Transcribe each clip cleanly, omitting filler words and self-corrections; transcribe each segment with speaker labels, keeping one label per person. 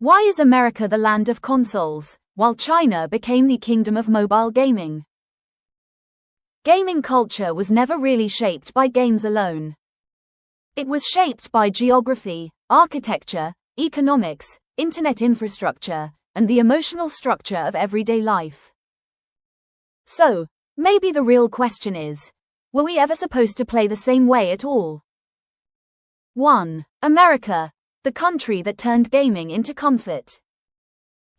Speaker 1: Why is America the land of consoles, while China became the kingdom of mobile gaming? Gaming culture was never really shaped by games alone. It was shaped by geography, architecture, economics, internet infrastructure, and the emotional structure of everyday life. So, maybe the real question is, were we ever supposed to play the same way at all? 1. America, the country that turned gaming into comfort.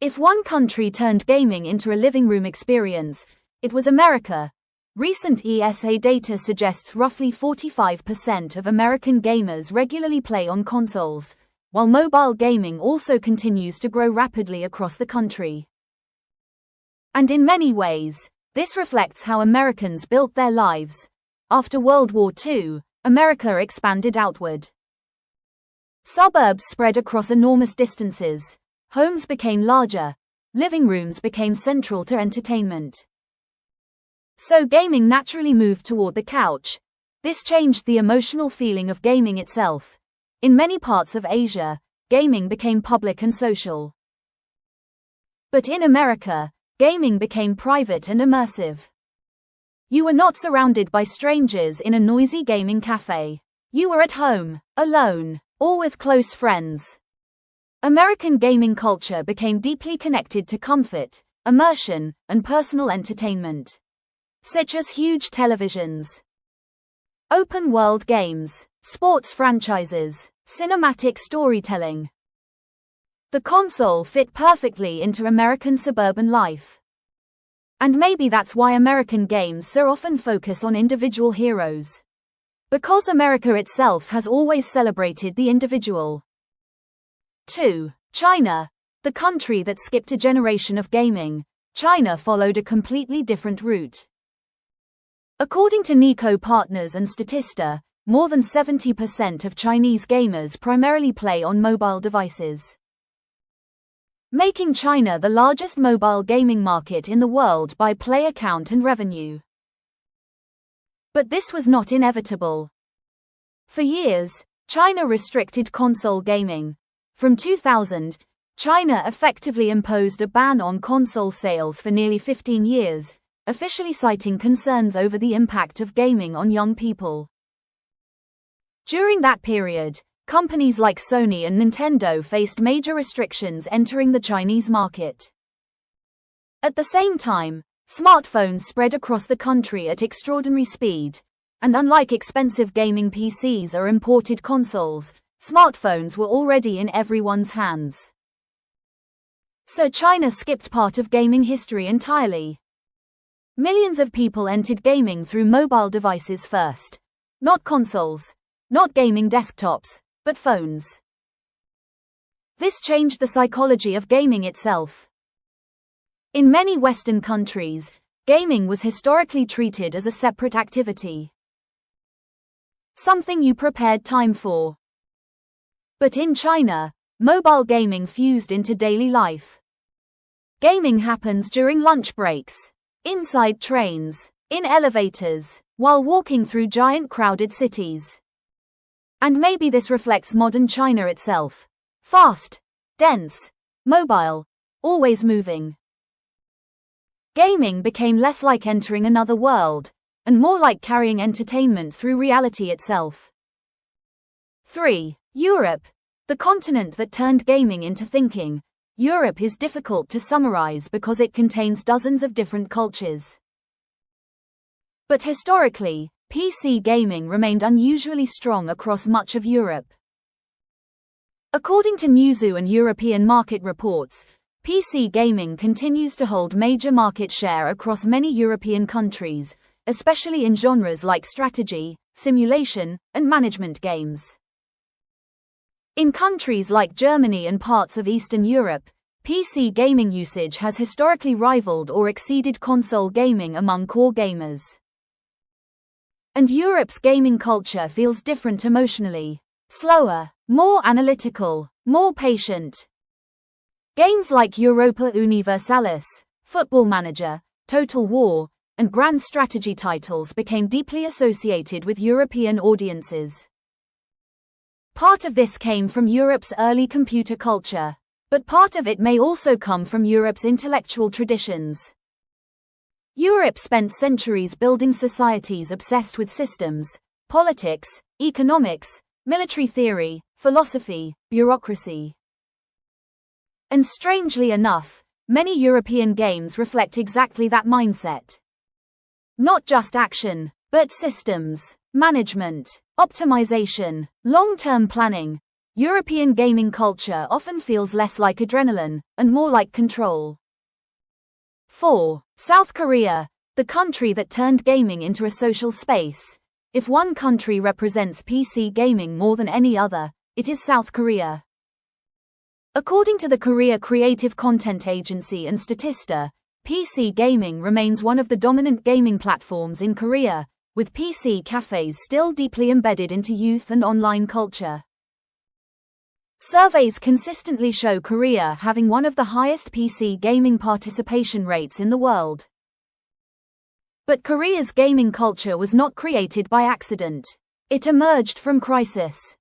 Speaker 1: If one country turned gaming into a living room experience, it was America. Recent ESA data suggests roughly 45% of American gamers regularly play on consoles, while mobile gaming also continues to grow rapidly across the country. And in many ways, this reflects how Americans built their lives. After World War II, America expanded outward. Suburbs spread across enormous distances, homes became larger, living rooms became central to entertainment. So gaming naturally moved toward the couch. This changed the emotional feeling of gaming itself. In many parts of Asia, gaming became public and social. But in America, gaming became private and immersive. You were not surrounded by strangers in a noisy gaming cafe. You were at home, alone, or with close friends. American gaming culture became deeply connected to comfort, immersion, and personal entertainment, such as huge televisions, open-world games, sports franchises, cinematic storytelling. The console fit perfectly into American suburban life. And maybe that's why American games so often focus on individual heroes. Because America itself has always celebrated the individual. 2. China, the country that skipped a generation of gaming. China followed a completely different route. According to Nico Partners and Statista, more than 70% of Chinese gamers primarily play on mobile devices, making China the largest mobile gaming market in the world by player count and revenue. But this was not inevitable. For years, China restricted console gaming. From 2000, China effectively imposed a ban on console sales for nearly 15 years, officially citing concerns over the impact of gaming on young people. During that period, companies like Sony and Nintendo faced major restrictions entering the Chinese market. At the same time, smartphones spread across the country at extraordinary speed, and unlike expensive gaming PCs or imported consoles, smartphones were already in everyone's hands. So China skipped part of gaming history entirely. Millions of people entered gaming through mobile devices first. Not consoles, not gaming desktops, but phones. This changed the psychology of gaming itself. In many Western countries, gaming was historically treated as a separate activity, something you prepared time for. But in China, mobile gaming fused into daily life. Gaming happens during lunch breaks, inside trains, in elevators, while walking through giant crowded cities. And maybe this reflects modern China itself. Fast, dense, mobile, always moving. Gaming became less like entering another world, and more like carrying entertainment through reality itself. 3. Europe, the continent that turned gaming into thinking. Europe is difficult to summarize because it contains dozens of different cultures. But historically, PC gaming remained unusually strong across much of Europe. According to Newzoo and European market reports, PC gaming continues to hold major market share across many European countries, especially in genres like strategy, simulation, and management games. In countries like Germany and parts of Eastern Europe, PC gaming usage has historically rivaled or exceeded console gaming among core gamers. And Europe's gaming culture feels different emotionally. Slower, more analytical, more patient. Games like Europa Universalis, Football Manager, Total War, and grand strategy titles became deeply associated with European audiences. Part of this came from Europe's early computer culture. But part of it may also come from Europe's intellectual traditions. Europe spent centuries building societies obsessed with systems, politics, economics, military theory, philosophy, bureaucracy. And strangely enough, many European games reflect exactly that mindset. Not just action, but systems, management, optimization, long-term planning. European gaming culture often feels less like adrenaline, and more like control. 4. South Korea, the country that turned gaming into a social space. If one country represents PC gaming more than any other, it is South Korea. According to the Korea Creative Content Agency and Statista, PC gaming remains one of the dominant gaming platforms in Korea, with PC cafes still deeply embedded into youth and online culture. Surveys consistently show Korea having one of the highest PC gaming participation rates in the world. But Korea's gaming culture was not created by accident. It emerged from crisis.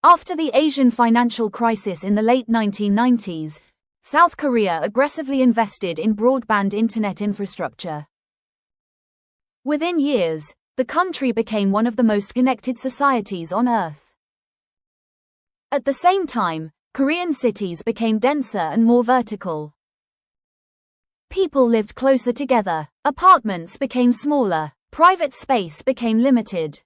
Speaker 1: After the Asian financial crisis in the late 1990s, South Korea aggressively invested in broadband internet infrastructure. Within years, the country became one of the most connected societies on Earth. At the same time, Korean cities became denser and more vertical. People lived closer together, apartments became smaller, private space became limited.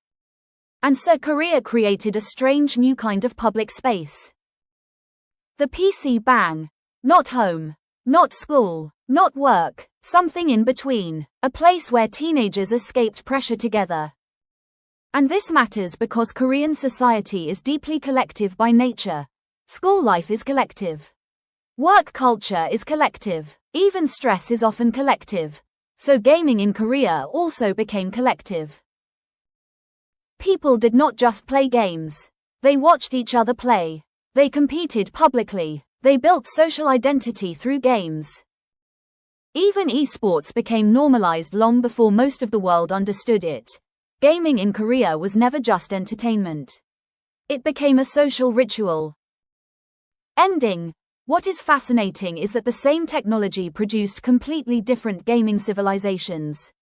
Speaker 1: And so Korea created a strange new kind of public space. The PC bang. Not home, not school, not work, something in between, a place where teenagers escaped pressure together. And this matters because Korean society is deeply collective by nature. School life is collective. Work culture is collective. Even stress is often collective. So gaming in Korea also became collective. People did not just play games. They watched each other play. They competed publicly. They built social identity through games. Even esports became normalized long before most of the world understood it. Gaming in Korea was never just entertainment. It became a social ritual. Ending. What is fascinating is that the same technology produced completely different gaming civilizations.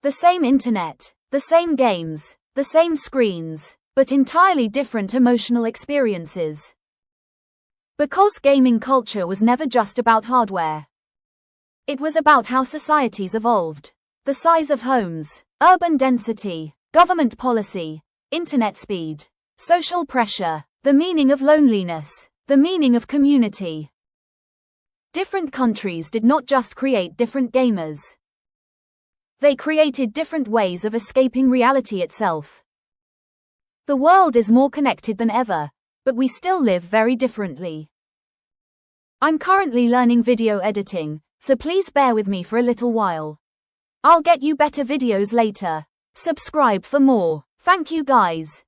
Speaker 1: The same internet, the same games, the same screens, but entirely different emotional experiences. Because gaming culture was never just about hardware. It was about how societies evolved. The size of homes, urban density, government policy, internet speed, social pressure, the meaning of loneliness, the meaning of community. Different countries did not just create different gamers. They created different ways of escaping reality itself. The world is more connected than ever, but we still live very differently. I'm currently learning video editing, so please bear with me for a little while. I'll get you better videos later. Subscribe for more. Thank you guys.